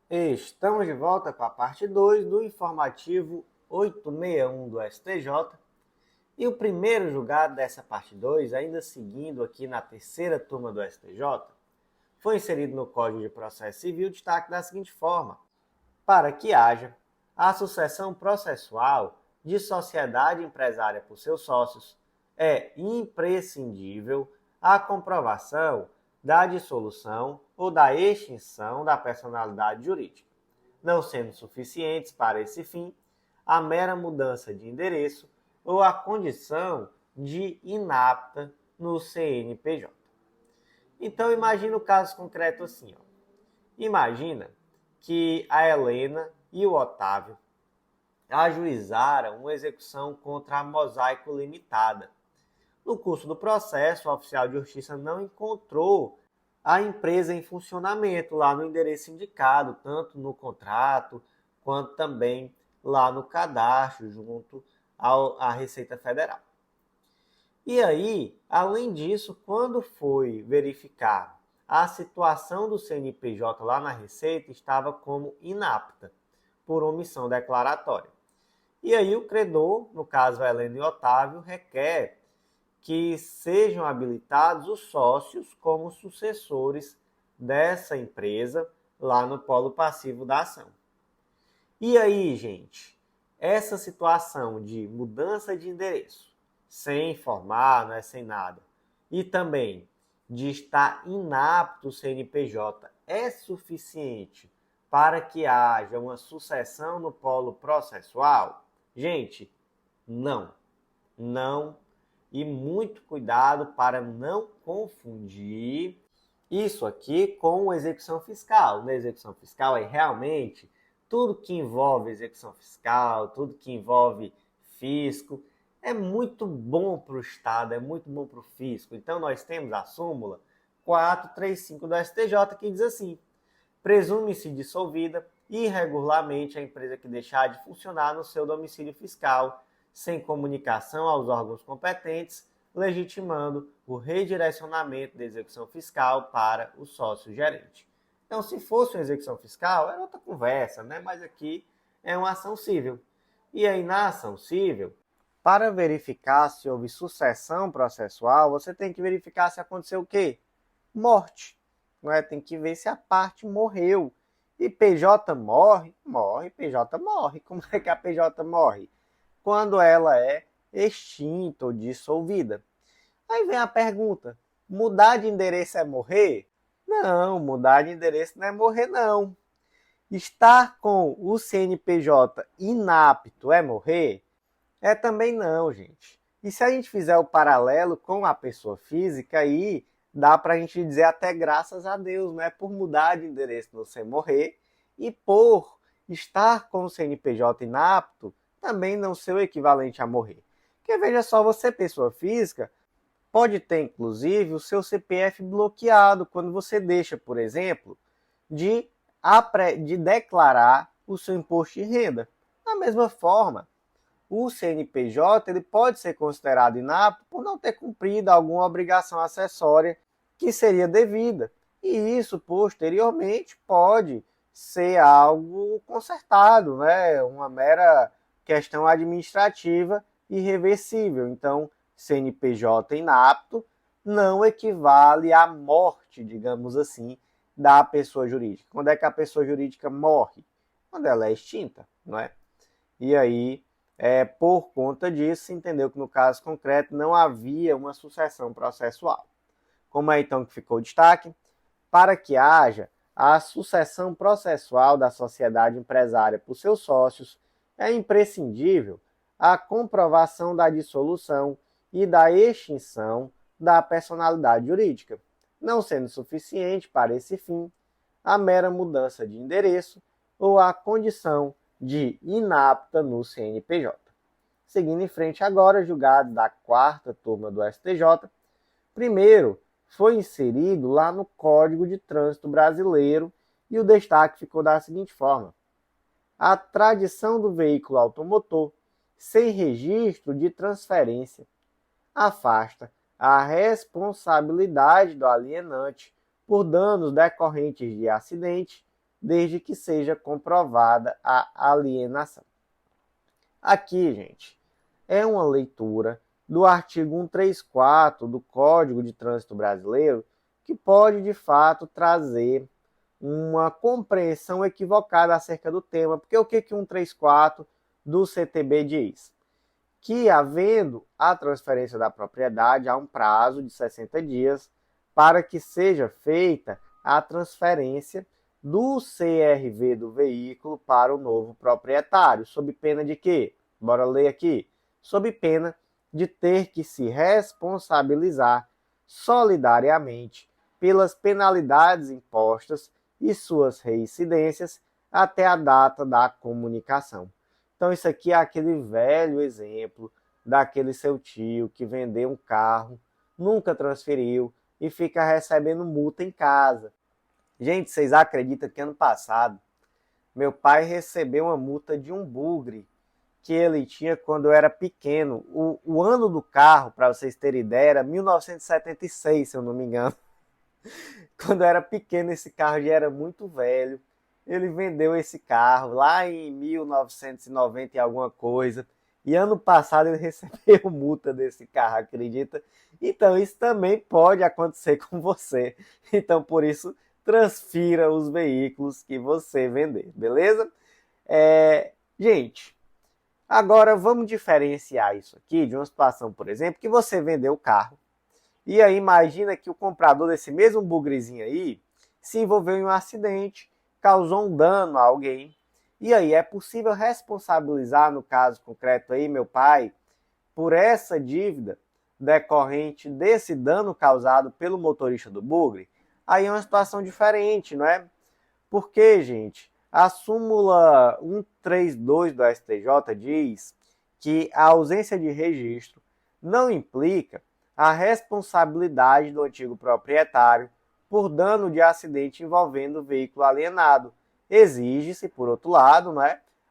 Estamos de volta com a parte 2 do informativo 861 do STJ. E o primeiro julgado dessa parte 2, ainda seguindo aqui na terceira turma do STJ, foi inserido no Código de Processo Civil destaque da seguinte forma: para que haja a sucessão processual de sociedade empresária por seus sócios, é imprescindível a comprovação da dissolução ou da extinção da personalidade jurídica, não sendo suficientes para esse fim a mera mudança de endereço ou a condição de inapta no CNPJ. Então imagina o caso concreto assim, ó. Imagina que a Helena e o Otávio ajuizaram uma execução contra a Mosaico Limitada. No curso do processo, o oficial de justiça não encontrou a empresa em funcionamento lá no endereço indicado, tanto no contrato quanto também lá no cadastro, junto à Receita Federal. E aí, além disso, quando foi verificar a situação do CNPJ lá na Receita, estava como inapta por omissão declaratória. E aí o credor, no caso Helena e Otávio, requer que sejam habilitados os sócios como sucessores dessa empresa lá no polo passivo da ação. E aí, gente, essa situação de mudança de endereço, sem informar, não é sem nada, e também de estar inapto o CNPJ, é suficiente para que haja uma sucessão no polo processual? Gente, não. Não. E muito cuidado para não confundir isso aqui com execução fiscal. Na execução fiscal é realmente tudo que envolve execução fiscal, tudo que envolve fisco, é muito bom para o Estado, é muito bom para o fisco. Então nós temos a súmula 435 do STJ que diz assim: presume-se dissolvida irregularmente a empresa que deixar de funcionar no seu domicílio fiscal, sem comunicação aos órgãos competentes, legitimando o redirecionamento da execução fiscal para o sócio-gerente. Então, se fosse uma execução fiscal, era outra conversa, né? Mas aqui é uma ação civil. E aí, na ação civil, para verificar se houve sucessão processual, você tem que verificar se aconteceu o quê? Morte. Não é? Tem que ver se a parte morreu. E PJ morre? Morre, PJ morre. Como é que a PJ morre? Quando ela é extinta ou dissolvida. Aí vem a pergunta: mudar de endereço é morrer? Não, mudar de endereço não é morrer, não. Estar com o CNPJ inapto é morrer? É também não, gente. E se a gente fizer o paralelo com a pessoa física, aí dá para a gente dizer até graças a Deus, não é por mudar de endereço você morrer e por estar com o CNPJ inapto também não ser o equivalente a morrer. Porque veja só, você pessoa física pode ter inclusive o seu CPF bloqueado quando você deixa, por exemplo, de declarar o seu imposto de renda. Da mesma forma, o CNPJ ele pode ser considerado inapto por não ter cumprido alguma obrigação acessória que seria devida. E isso, posteriormente, pode ser algo consertado, né? Uma mera questão administrativa irreversível. Então, CNPJ inapto não equivale à morte, digamos assim, da pessoa jurídica. Quando é que a pessoa jurídica morre? Quando ela é extinta, não é? E aí, por conta disso, se entendeu que no caso concreto não havia uma sucessão processual. Como é então que ficou o destaque? Para que haja a sucessão processual da sociedade empresária por seus sócios, é imprescindível a comprovação da dissolução e da extinção da personalidade jurídica, não sendo suficiente para esse fim a mera mudança de endereço ou a condição de inapta no CNPJ. Seguindo em frente agora, julgado da quarta turma do STJ, primeiro foi inserido lá no Código de Trânsito Brasileiro e o destaque ficou da seguinte forma: a tradição do veículo automotor sem registro de transferência afasta a responsabilidade do alienante por danos decorrentes de acidente, desde que seja comprovada a alienação. Aqui, gente, é uma leitura do artigo 134 do Código de Trânsito Brasileiro que pode, de fato, trazer uma compreensão equivocada acerca do tema. Porque o que 134 do CTB diz? Que, havendo a transferência da propriedade, há um prazo de 60 dias para que seja feita a transferência do CRV do veículo para o novo proprietário, sob pena de quê? Bora ler aqui. Sob pena de ter que se responsabilizar solidariamente pelas penalidades impostas e suas reincidências até a data da comunicação. Então isso aqui é aquele velho exemplo daquele seu tio que vendeu um carro, nunca transferiu e fica recebendo multa em casa. Gente, vocês acreditam que ano passado meu pai recebeu uma multa de um bugre que ele tinha quando eu era pequeno. O ano do carro, para vocês terem ideia, era 1976, se eu não me engano. Quando eu era pequeno, esse carro já era muito velho. Ele vendeu esse carro lá em 1990 e alguma coisa. E ano passado ele recebeu multa desse carro, acredita? Então isso também pode acontecer com você. Então por isso, transfira os veículos que você vender, beleza? Gente, agora vamos diferenciar isso aqui de uma situação, por exemplo, que você vendeu o carro. E aí imagina que o comprador desse mesmo bugrezinho aí se envolveu em um acidente, causou um dano a alguém. E aí é possível responsabilizar, no caso concreto aí, meu pai, por essa dívida decorrente desse dano causado pelo motorista do bugre? Aí é uma situação diferente, não é? Porque, gente, a súmula 132 do STJ diz que a ausência de registro não implica a responsabilidade do antigo proprietário por dano de acidente envolvendo o veículo alienado. Exige-se, por outro lado,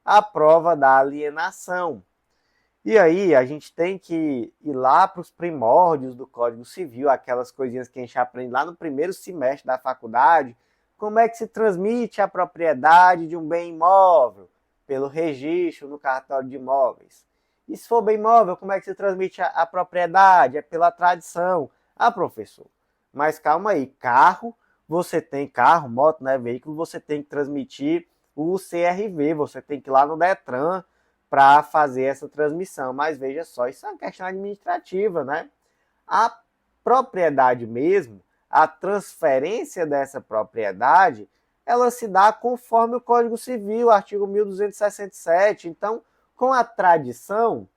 a prova da alienação. E aí a gente tem que ir lá para os primórdios do Código Civil, aquelas coisinhas que a gente aprende lá no primeiro semestre da faculdade. Como é que se transmite a propriedade de um bem imóvel? Pelo registro no cartório de imóveis. E se for bem imóvel, como é que se transmite a propriedade? É pela tradição. Ah, professor, mas calma aí, carro, você tem carro, moto, veículo, você tem que transmitir o CRV, você tem que ir lá no Detran para fazer essa transmissão. Mas veja só, isso é uma questão administrativa, A propriedade mesmo, a transferência dessa propriedade, ela se dá conforme o Código Civil, artigo 1267. Então, com a tradição,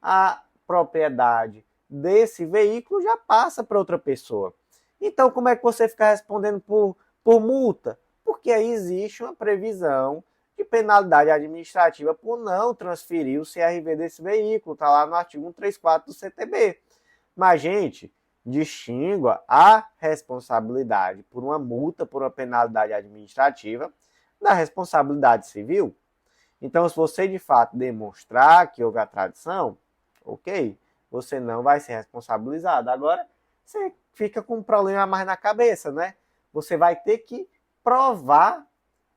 a propriedade desse veículo já passa para outra pessoa. Então, como é que você fica respondendo por multa? Porque aí existe uma previsão de penalidade administrativa por não transferir o CRV desse veículo. Está lá no artigo 134 do CTB. Mas, gente, distingua a responsabilidade por uma multa, por uma penalidade administrativa, da responsabilidade civil. Então, se você de fato demonstrar que houve a tradição, ok, você não vai ser responsabilizado. Agora, você fica com um problema mais na cabeça, Você vai ter que provar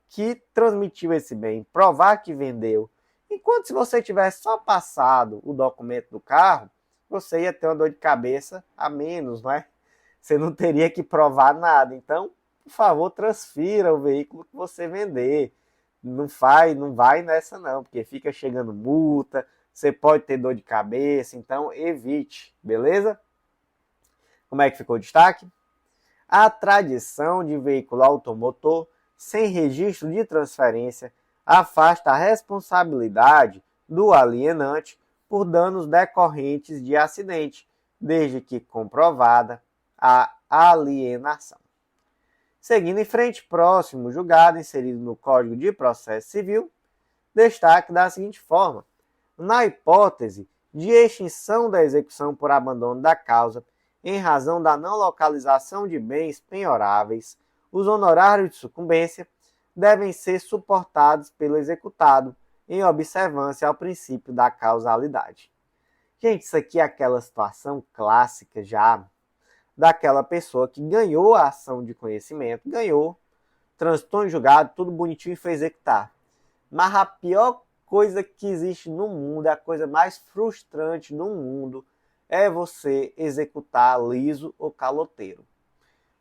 que transmitiu esse bem, provar que vendeu. Enquanto se você tivesse só passado o documento do carro, você ia ter uma dor de cabeça a menos, Você não teria que provar nada. Então, por favor, transfira o veículo que você vender. Não vai nessa não, porque fica chegando multa, você pode ter dor de cabeça, então evite, beleza? Como é que ficou o destaque? A tradição de veículo automotor sem registro de transferência afasta a responsabilidade do alienante por danos decorrentes de acidente, desde que comprovada a alienação. Seguindo em frente, próximo julgado inserido no Código de Processo Civil, destaque da seguinte forma: na hipótese de extinção da execução por abandono da causa, em razão da não localização de bens penhoráveis, os honorários de sucumbência devem ser suportados pelo executado, em observância ao princípio da causalidade. Gente, isso aqui é aquela situação clássica já daquela pessoa que ganhou a ação de conhecimento, ganhou, transitou em julgado, tudo bonitinho e foi executar. Mas a pior coisa que existe no mundo, a coisa mais frustrante no mundo, é você executar liso ou caloteiro.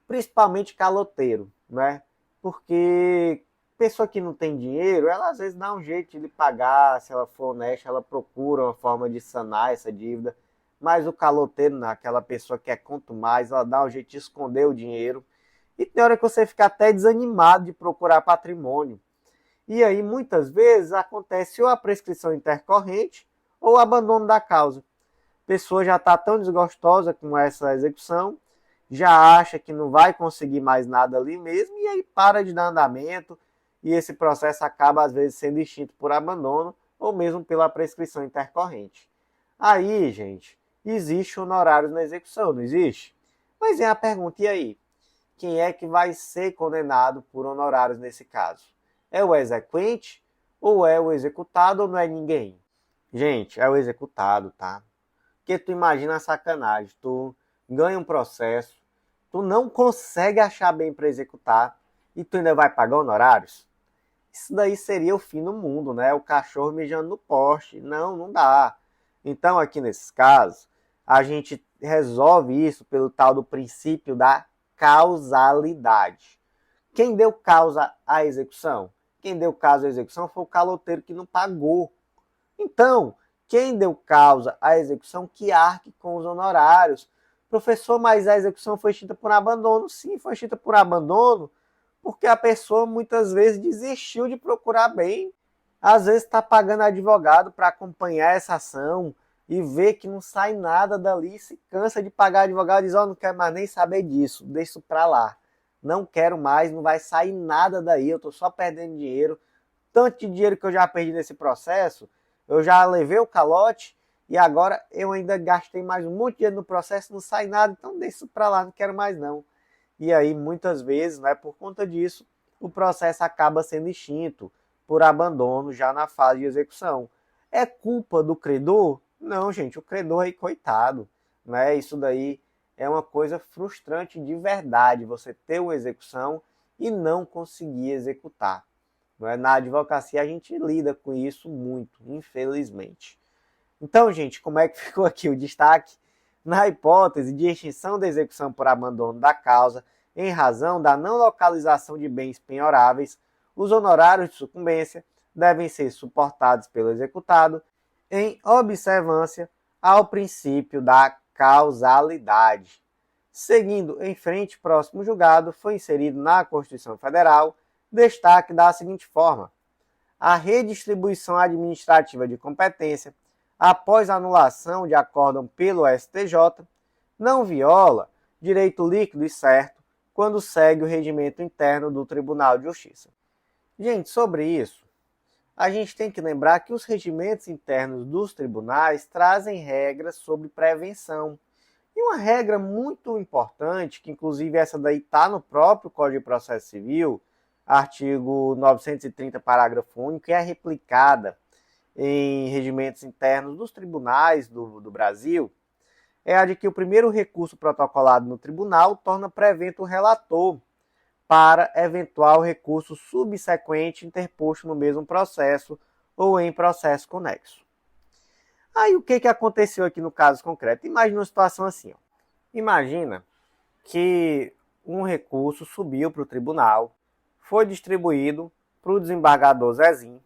Principalmente caloteiro, né? Porque pessoa que não tem dinheiro, ela às vezes dá um jeito de pagar, se ela for honesta, ela procura uma forma de sanar essa dívida. Mas o caloteiro, não, aquela pessoa que é quanto mais, ela dá um jeito de esconder o dinheiro. E tem hora que você fica até desanimado de procurar patrimônio. E aí, muitas vezes, acontece ou a prescrição intercorrente ou o abandono da causa. A pessoa já está tão desgostosa com essa execução, já acha que não vai conseguir mais nada ali mesmo, e aí para de dar andamento, e esse processo acaba, às vezes, sendo extinto por abandono ou mesmo pela prescrição intercorrente. Aí, gente, existe honorários na execução, não existe? Mas vem a pergunta, e aí? Quem é que vai ser condenado por honorários nesse caso? É o exequente, ou é o executado, ou não é ninguém? Gente, é o executado, tá? Porque tu imagina a sacanagem, tu ganha um processo, tu não consegue achar bem para executar, e tu ainda vai pagar honorários? Isso daí seria o fim do mundo, né? O cachorro mijando no poste. Não, não dá. Então, aqui nesses casos, a gente resolve isso pelo tal do princípio da causalidade. Quem deu causa à execução? Quem deu causa à execução foi o caloteiro que não pagou. Então, quem deu causa à execução que arque com os honorários. Professor, mas a execução foi extinta por abandono? Sim, foi extinta por abandono, porque a pessoa muitas vezes desistiu de procurar bem. Às vezes está pagando advogado para acompanhar essa ação e vê que não sai nada dali, se cansa de pagar advogado e diz, não quero mais nem saber disso, deixa isso para lá. Não quero mais, não vai sair nada daí, eu estou só perdendo dinheiro. Tanto de dinheiro que eu já perdi nesse processo, eu já levei o calote e agora eu ainda gastei mais um monte de dinheiro no processo, não sai nada, então deixa isso para lá, não quero mais não. E aí, muitas vezes, né, por conta disso, o processo acaba sendo extinto por abandono já na fase de execução. É culpa do credor? Não, gente, o credor aí, coitado. Né? Isso daí é uma coisa frustrante de verdade, você ter uma execução e não conseguir executar. Né? Na advocacia a gente lida com isso muito, infelizmente. Então, gente, como é que ficou aqui o destaque? Na hipótese de extinção da execução por abandono da causa, em razão da não localização de bens penhoráveis, os honorários de sucumbência devem ser suportados pelo executado em observância ao princípio da causalidade. Seguindo em frente, próximo julgado foi inserido na Constituição Federal destaque da seguinte forma: a redistribuição administrativa de competência após anulação de acórdão pelo STJ, não viola direito líquido e certo quando segue o regimento interno do Tribunal de Justiça. Gente, sobre isso, a gente tem que lembrar que os regimentos internos dos tribunais trazem regras sobre prevenção. E uma regra muito importante, que inclusive essa daí está no próprio Código de Processo Civil, artigo 930, parágrafo único, e é replicada em regimentos internos dos tribunais do Brasil, é a de que o primeiro recurso protocolado no tribunal torna prevento o relator para eventual recurso subsequente interposto no mesmo processo ou em processo conexo. Aí o que aconteceu aqui no caso concreto? Imagina uma situação assim. Imagina que um recurso subiu para o tribunal, foi distribuído para o desembargador Zezinho,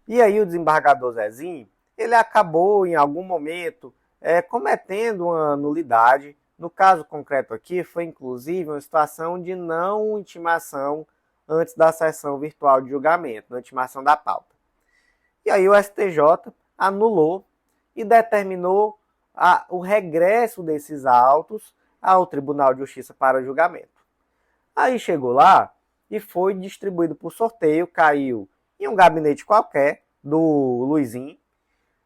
e aí o desembargador Zezinho, ele acabou em algum momento cometendo uma nulidade. No caso concreto aqui, foi inclusive uma situação de não intimação antes da sessão virtual de julgamento, não intimação da pauta. E aí o STJ anulou e determinou o regresso desses autos ao Tribunal de Justiça para julgamento. Aí chegou lá e foi distribuído por sorteio, caiu em um gabinete qualquer do Luizinho.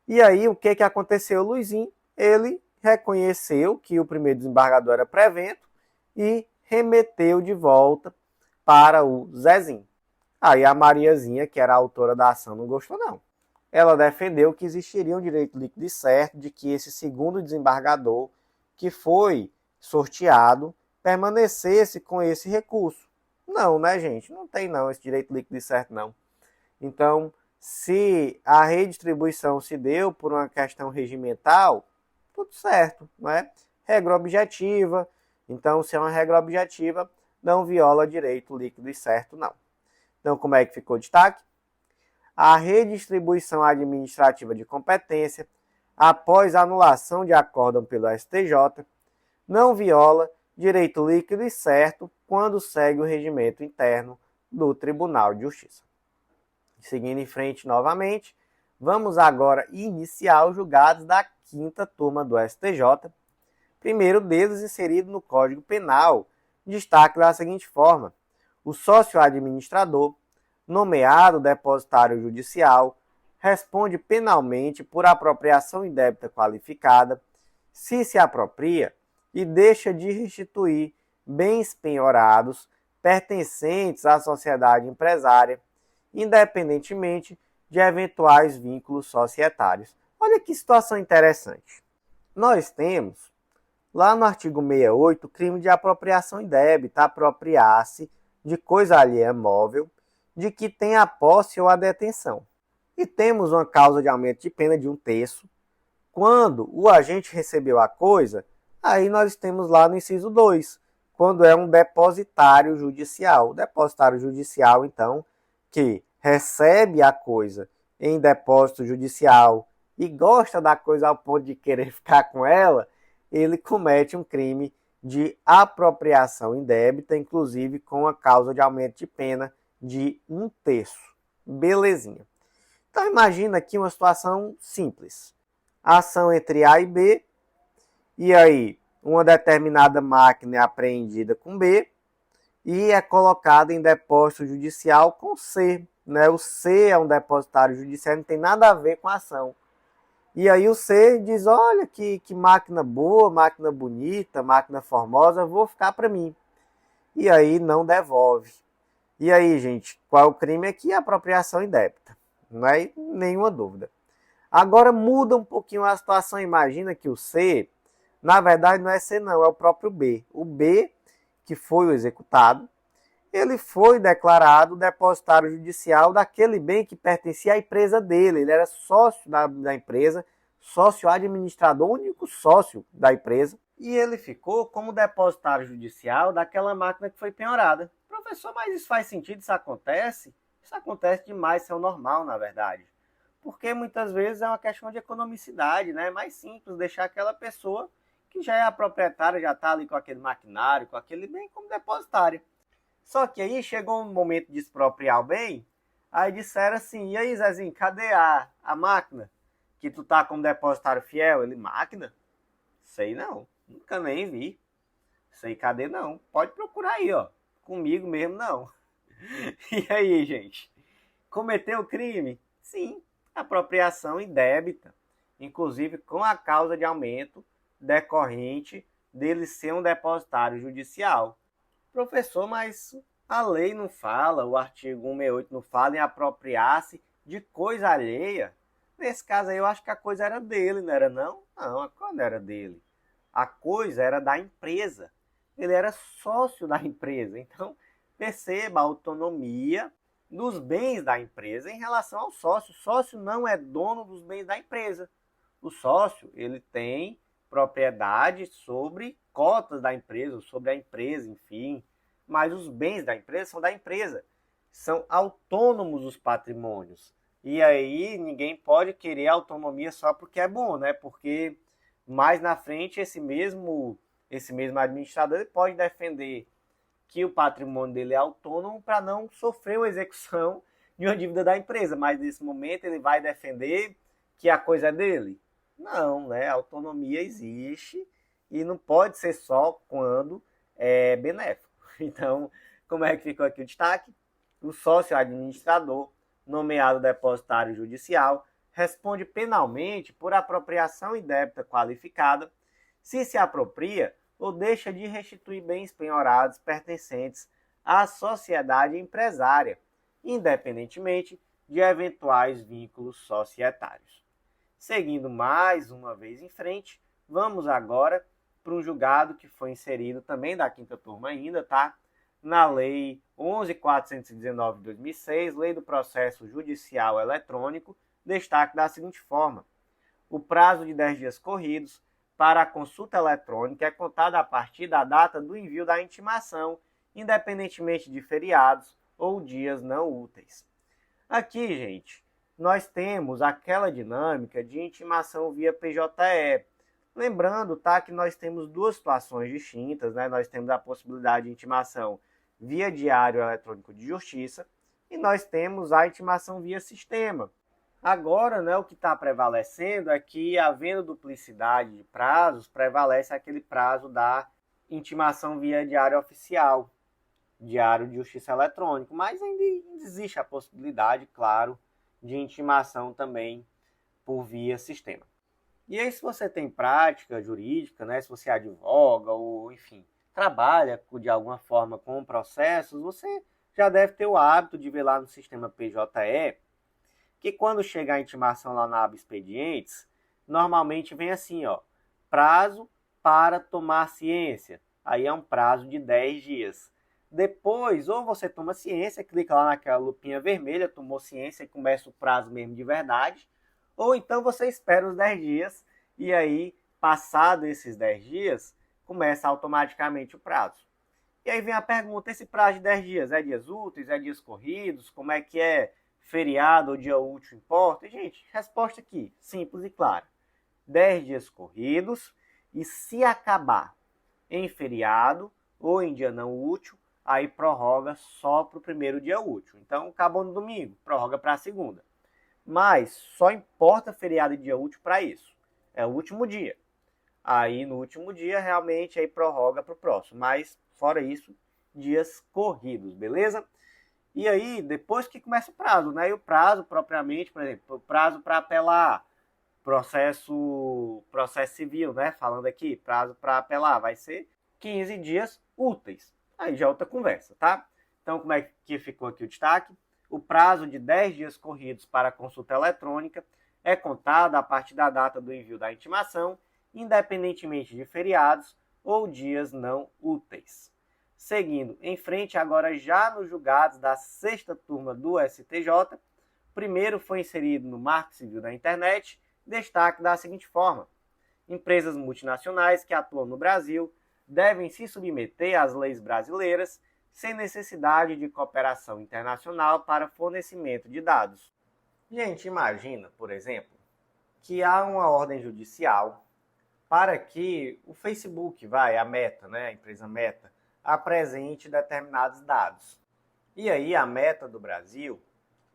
E aí o que aconteceu? O Luizinho, ele reconheceu que o primeiro desembargador era prevento e remeteu de volta para o Zezinho. Aí a Mariazinha, que era a autora da ação, não gostou não. Ela defendeu que existiria um direito líquido e certo de que esse segundo desembargador, que foi sorteado, permanecesse com esse recurso. Não, né, gente? Não tem não esse direito líquido e certo, não. Então, se a redistribuição se deu por uma questão regimental, tudo certo, não é? Regra objetiva. Então, se é uma regra objetiva, não viola direito líquido e certo, não. Então, como é que ficou o destaque? A redistribuição administrativa de competência, após anulação de acórdão pelo STJ, não viola direito líquido e certo quando segue o regimento interno do Tribunal de Justiça. Seguindo em frente novamente, vamos agora iniciar os julgados da quinta turma do STJ. Primeiro deles inserido no Código Penal, destaque da seguinte forma: o sócio administrador, nomeado depositário judicial, responde penalmente por apropriação indébita qualificada, se apropria e deixa de restituir bens penhorados pertencentes à sociedade empresária, independentemente de eventuais vínculos societários. Olha que situação interessante. Nós temos, lá no artigo 68, o crime de apropriação indébita, apropriar-se de coisa alheia móvel, de que tem a posse ou a detenção. E temos uma causa de aumento de pena de 1/3. Quando o agente recebeu a coisa, aí nós temos lá no inciso 2, quando é um depositário judicial. O depositário judicial, então, que recebe a coisa em depósito judicial e gosta da coisa ao ponto de querer ficar com ela, ele comete um crime de apropriação indébita, inclusive com a causa de aumento de pena de 1/3. Belezinha. Então imagina aqui uma situação simples. Ação entre A e B, e aí uma determinada máquina é apreendida com B e é colocada em depósito judicial com C. Né? O C é um depositário judicial, não tem nada a ver com a ação. E aí o C diz, olha que máquina boa, máquina bonita, máquina formosa, vou ficar para mim. E aí não devolve. E aí, gente, qual é o crime aqui? Apropriação indébita. Não é nenhuma dúvida. Agora muda um pouquinho a situação. Imagina que o C, na verdade não é C não, é o próprio B. O B, que foi o executado, ele foi declarado depositário judicial daquele bem que pertencia à empresa dele. Ele era sócio da empresa, sócio administrador, único sócio da empresa. E ele ficou como depositário judicial daquela máquina que foi penhorada. Professor, mas isso faz sentido? Isso acontece? Isso acontece demais, isso é o normal, na verdade. Porque muitas vezes é uma questão de economicidade, né? É mais simples deixar aquela pessoa que já é a proprietária, já está ali com aquele maquinário, com aquele bem como depositária. Só que aí chegou um momento de expropriar o bem, aí disseram assim, e aí Zezinho, cadê a máquina que tu tá como depositário fiel? Ele, máquina? Sei não, nunca nem vi. Sei cadê não, pode procurar aí, ó. Comigo mesmo não. E aí, gente? Cometeu crime? Sim, apropriação indébita, inclusive com a causa de aumento decorrente dele ser um depositário judicial. Professor, mas a lei não fala, o artigo 168 não fala em apropriar-se de coisa alheia. Nesse caso aí, eu acho que a coisa era dele, não era não? Não, a coisa não era dele. A coisa era da empresa. Ele era sócio da empresa. Então, perceba a autonomia dos bens da empresa em relação ao sócio. O sócio não é dono dos bens da empresa. O sócio, ele tem propriedade sobre cotas da empresa, sobre a empresa, enfim. Mas os bens da empresa são da empresa. São autônomos os patrimônios. E aí ninguém pode querer autonomia só porque é bom, né? Porque mais na frente esse mesmo administrador ele pode defender que o patrimônio dele é autônomo para não sofrer uma execução de uma dívida da empresa. Mas nesse momento ele vai defender que a coisa é dele? Não, né? A autonomia existe e não pode ser só quando é benéfico. Então, como é que ficou aqui o destaque? O sócio administrador, nomeado depositário judicial, responde penalmente por apropriação indébita qualificada se apropria ou deixa de restituir bens penhorados pertencentes à sociedade empresária, independentemente de eventuais vínculos societários. Seguindo mais uma vez em frente, vamos agora para um julgado que foi inserido também da quinta turma ainda, tá? na Lei 11.419 de 2006, Lei do Processo Judicial Eletrônico, destaque da seguinte forma: o prazo de 10 dias corridos para a consulta eletrônica é contado a partir da data do envio da intimação, independentemente de feriados ou dias não úteis. Aqui, gente, nós temos aquela dinâmica de intimação via PJE. Lembrando, tá, que nós temos duas situações distintas, né? Nós temos a possibilidade de intimação via diário eletrônico de justiça e nós temos a intimação via sistema. Agora, né, o que está prevalecendo é que, havendo duplicidade de prazos, prevalece aquele prazo da intimação via diário oficial, diário de justiça eletrônico, mas ainda existe a possibilidade, claro, de intimação também por via sistema. E aí, se você tem prática jurídica, né, se você advoga ou, enfim, trabalha de alguma forma com processos, você já deve ter o hábito de ver lá no sistema PJE que quando chega a intimação lá na aba expedientes, normalmente vem assim, ó, prazo para tomar ciência. Aí é um prazo de 10 dias. Depois, ou você toma ciência, clica lá naquela lupinha vermelha, tomou ciência e começa o prazo mesmo de verdade. Ou então você espera os 10 dias e aí, passado esses 10 dias, começa automaticamente o prazo. E aí vem a pergunta, esse prazo de 10 dias é dias úteis, é dias corridos, como é que é? Feriado ou dia útil importa? E, gente, resposta aqui, simples e clara. 10 dias corridos e se acabar em feriado ou em dia não útil, aí prorroga só para o primeiro dia útil. Então, acabou no domingo, prorroga para a segunda. Mas só importa feriado e dia útil para isso. É o último dia. Aí, no último dia, realmente, aí prorroga para o próximo. Mas, fora isso, dias corridos, beleza? E aí, depois que começa o prazo, né? E o prazo, propriamente, por exemplo, o prazo para apelar, processo civil, né? Falando aqui, prazo para apelar, vai ser 15 dias úteis. Aí já é outra conversa, tá? Então, como é que ficou aqui o destaque? O prazo de 10 dias corridos para a consulta eletrônica é contado a partir da data do envio da intimação, independentemente de feriados ou dias não úteis. Seguindo em frente, agora já nos julgados da sexta turma do STJ, primeiro foi inserido no Marco Civil da Internet, destaque da seguinte forma: empresas multinacionais que atuam no Brasil devem se submeter às leis brasileiras sem necessidade de cooperação internacional para fornecimento de dados. Gente, imagina, por exemplo, que há uma ordem judicial para que o Facebook, a Meta, né, a empresa Meta, apresente determinados dados. E aí a Meta do Brasil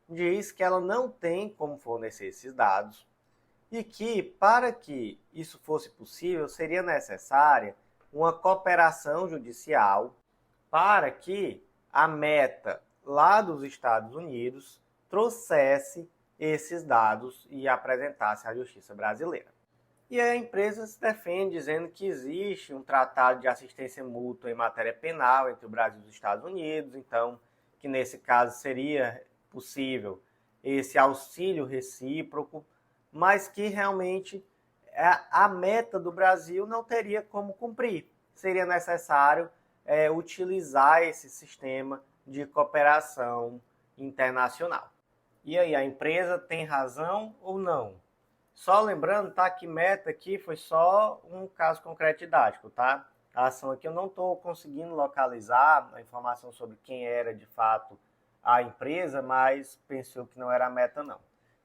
diz que ela não tem como fornecer esses dados e que, para que isso fosse possível, seria necessária uma cooperação judicial para que a Meta lá dos Estados Unidos trouxesse esses dados e apresentasse à justiça brasileira. E a empresa se defende dizendo que existe um tratado de assistência mútua em matéria penal entre o Brasil e os Estados Unidos, então que nesse caso seria possível esse auxílio recíproco, mas que realmente a Meta do Brasil não teria como cumprir. Seria necessário utilizar esse sistema de cooperação internacional. E aí, a empresa tem razão ou não? Só lembrando, tá, que Meta aqui foi só um caso concreto didático, tá? A ação aqui eu não estou conseguindo localizar a informação sobre quem era de fato a empresa, mas pensou que não era a Meta não.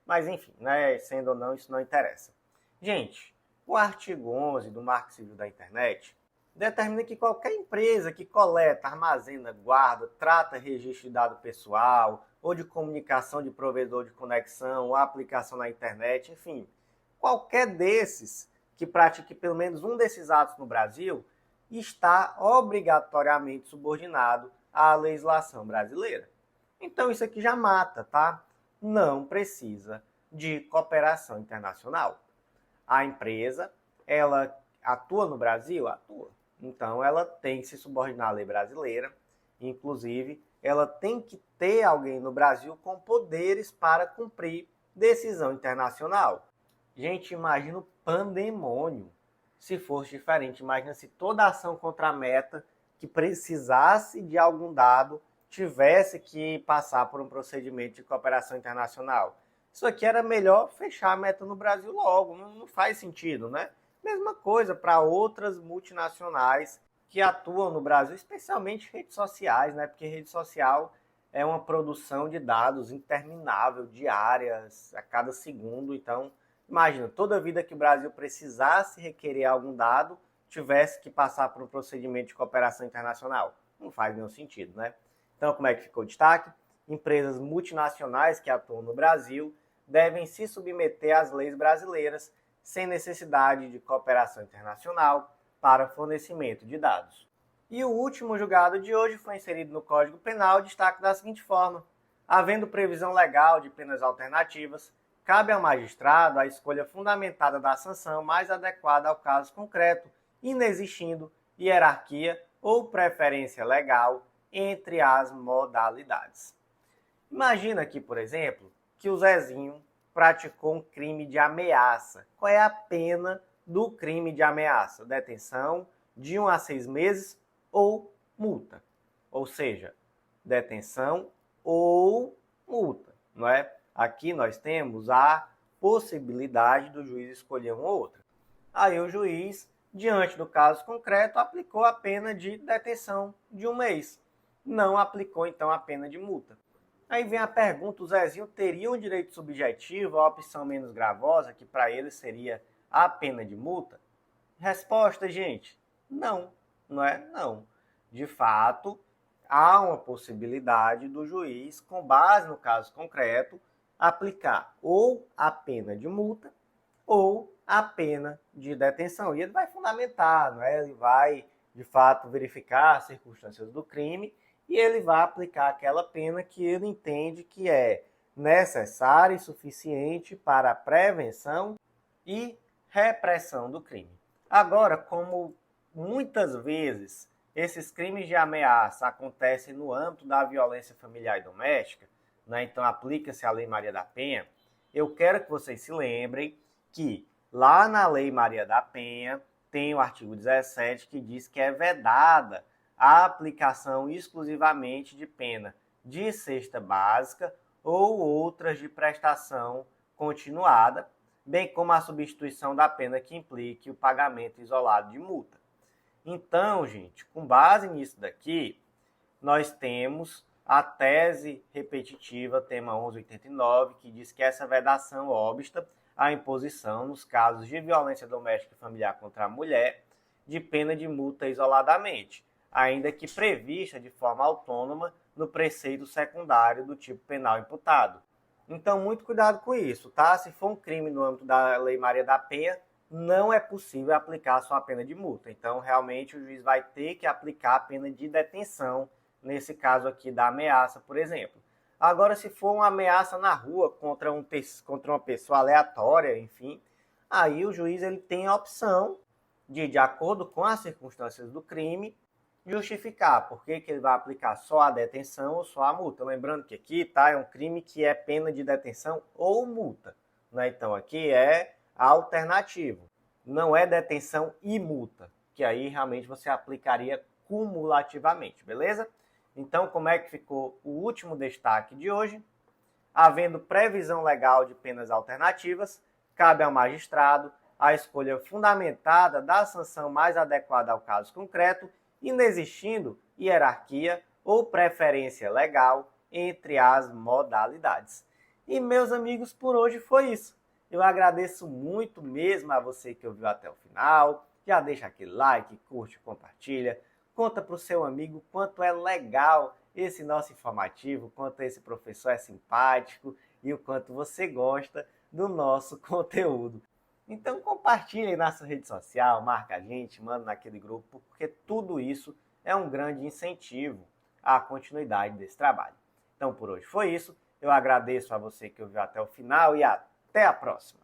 Mas enfim, né, sendo ou não, isso não interessa. Gente, o artigo 11 do Marco Civil da Internet determina que qualquer empresa que coleta, armazena, guarda, trata registro de dado pessoal ou de comunicação de provedor de conexão ou aplicação na internet, enfim, qualquer desses que pratique pelo menos um desses atos no Brasil está obrigatoriamente subordinado à legislação brasileira. Então isso aqui já mata, tá? Não precisa de cooperação internacional. A empresa, ela atua no Brasil? Atua. Então ela tem que se subordinar à lei brasileira, inclusive ela tem que ter alguém no Brasil com poderes para cumprir decisão internacional. Gente, imagina o pandemônio se fosse diferente. Imagina se toda ação contra a Meta que precisasse de algum dado tivesse que passar por um procedimento de cooperação internacional. Isso aqui era melhor fechar a meta no Brasil logo, não faz sentido, né? Mesma coisa para outras multinacionais que atuam no Brasil, especialmente redes sociais, né? Porque rede social é uma produção de dados interminável, diárias, a cada segundo. Então, imagina, toda vida que o Brasil precisasse requerer algum dado, tivesse que passar por um procedimento de cooperação internacional. Não faz nenhum sentido, né? Então, como é que ficou o destaque? Empresas multinacionais que atuam no Brasil devem se submeter às leis brasileiras sem necessidade de cooperação internacional para fornecimento de dados. E o último julgado de hoje foi inserido no Código Penal, destaque da seguinte forma: havendo previsão legal de penas alternativas, cabe ao magistrado a escolha fundamentada da sanção mais adequada ao caso concreto, inexistindo hierarquia ou preferência legal entre as modalidades. Imagina aqui, por exemplo, que o Zezinho praticou um crime de ameaça. Qual é a pena do crime de ameaça? Detenção de 1 a 6 meses ou multa. Ou seja, detenção ou multa, não é? Aqui nós temos a possibilidade do juiz escolher uma ou outra. Aí o juiz, diante do caso concreto, aplicou a pena de detenção de 1 mês. Não aplicou, então, a pena de multa. Aí vem a pergunta: o Zezinho teria um direito subjetivo, a opção menos gravosa, que para ele seria a pena de multa? Resposta, gente, não, não é? Não. De fato, há uma possibilidade do juiz, com base no caso concreto, aplicar ou a pena de multa ou a pena de detenção. E ele vai fundamentar, não é? Ele vai, de fato, verificar as circunstâncias do crime e ele vai aplicar aquela pena que ele entende que é necessária e suficiente para a prevenção e repressão do crime. Agora, como muitas vezes esses crimes de ameaça acontecem no âmbito da violência familiar e doméstica, né? Então aplica-se a Lei Maria da Penha, eu quero que vocês se lembrem que lá na Lei Maria da Penha tem o artigo 17 que diz que é vedada a aplicação exclusivamente de pena de cesta básica ou outras de prestação continuada, bem como a substituição da pena que implique o pagamento isolado de multa. Então, gente, com base nisso daqui, nós temos a tese repetitiva, tema 1189, que diz que essa vedação obsta à imposição, nos casos de violência doméstica e familiar contra a mulher, de pena de multa isoladamente, ainda que prevista de forma autônoma no preceito secundário do tipo penal imputado. Então, muito cuidado com isso, tá? Se for um crime no âmbito da Lei Maria da Penha, não é possível aplicar só a pena de multa. Então, realmente, o juiz vai ter que aplicar a pena de detenção, nesse caso aqui da ameaça, por exemplo. Agora, se for uma ameaça na rua contra uma pessoa aleatória, enfim, aí o juiz ele tem a opção de acordo com as circunstâncias do crime, justificar por que ele vai aplicar só a detenção ou só a multa. Lembrando que aqui tá, é um crime que é pena de detenção ou multa, né? Então aqui é alternativo. Não é detenção e multa, que aí realmente você aplicaria cumulativamente, beleza? Então, como é que ficou o último destaque de hoje? Havendo previsão legal de penas alternativas, cabe ao magistrado a escolha fundamentada da sanção mais adequada ao caso concreto, inexistindo hierarquia ou preferência legal entre as modalidades. E, meus amigos, por hoje foi isso. Eu agradeço muito mesmo a você que ouviu até o final. Já deixa aquele like, curte, compartilha. Conta para o seu amigo quanto é legal esse nosso informativo, quanto esse professor é simpático e o quanto você gosta do nosso conteúdo. Então compartilhe na sua rede social, marca a gente, manda naquele grupo, porque tudo isso é um grande incentivo à continuidade desse trabalho. Então por hoje foi isso. Eu agradeço a você que ouviu até o final e até a próxima.